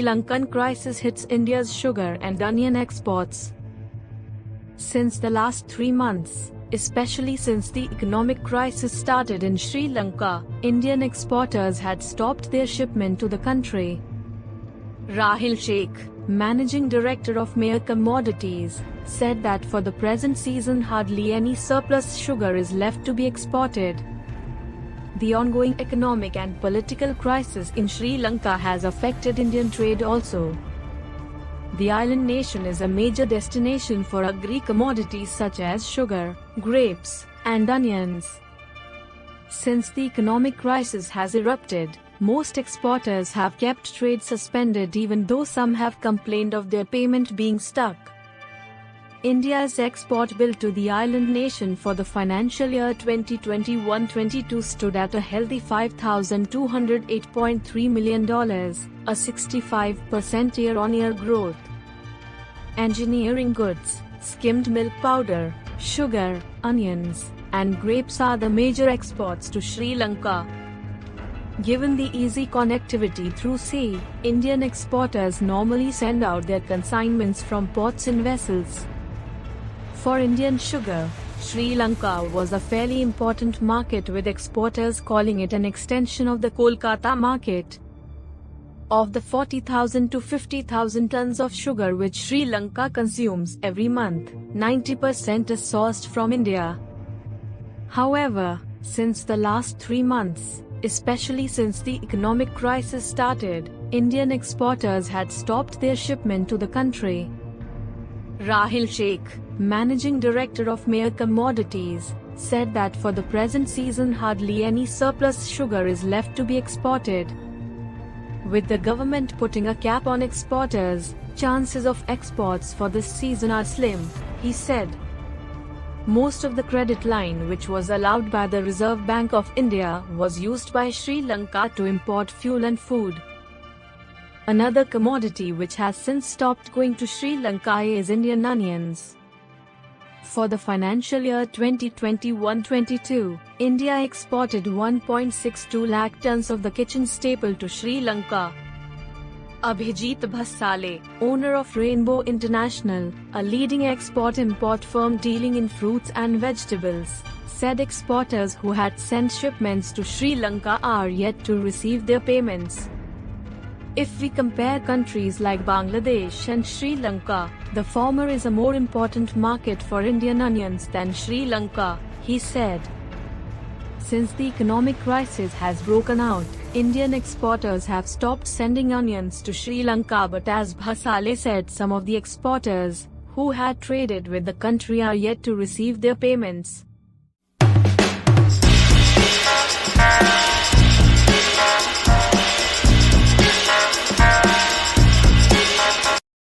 Lankan crisis hits India's sugar and onion exports. Since the last 3 months, especially since the economic crisis started in Sri Lanka, Indian exporters had stopped their shipment to the country. Rahil Sheikh, managing director of MEIR Commodities, said that for the present season hardly any surplus sugar is left to be exported. The ongoing economic and political crisis in Sri Lanka has affected Indian trade also. The island nation is a major destination for Agri commodities such as sugar, grapes, and onions. Since the economic crisis has erupted, most exporters have kept trade suspended even though some have complained of their payment being stuck. India's export bill to the island nation for the financial year 2021-22 stood at a healthy $5,208.3 million, a 65% year-on-year growth. Engineering goods, skimmed milk powder, sugar, onions, and grapes are the major exports to Sri Lanka. Given the easy connectivity through sea, Indian exporters normally send out their consignments from ports in vessels. For Indian sugar, Sri Lanka was a fairly important market, with exporters calling it an extension of the Kolkata market. Of the 40,000 to 50,000 tons of sugar which Sri Lanka consumes every month, 90% is sourced from India. However, since the last 3 months, especially since the economic crisis started, Indian exporters had stopped their shipment to the country. Rahil Sheikh, managing director of MEIR Commodities, said that for the present season hardly any surplus sugar is left to be exported. With the government putting a cap on exporters, chances of exports for this season are slim, he said. Most of the credit line which was allowed by the Reserve Bank of India was used by Sri Lanka to import fuel and food. Another commodity which has since stopped going to Sri Lanka is Indian onions. For the financial year 2021-22, India exported 1.62 lakh tons of the kitchen staple to Sri Lanka. Abhijit Bhassale, owner of Rainbow International, a leading export-import firm dealing in fruits and vegetables, said exporters who had sent shipments to Sri Lanka are yet to receive their payments. If we compare countries like Bangladesh and Sri Lanka, the former is a more important market for Indian onions than Sri Lanka, he said. Since the economic crisis has broken out, Indian exporters have stopped sending onions to Sri Lanka, but as Bhassale said, some of the exporters who had traded with the country are yet to receive their payments.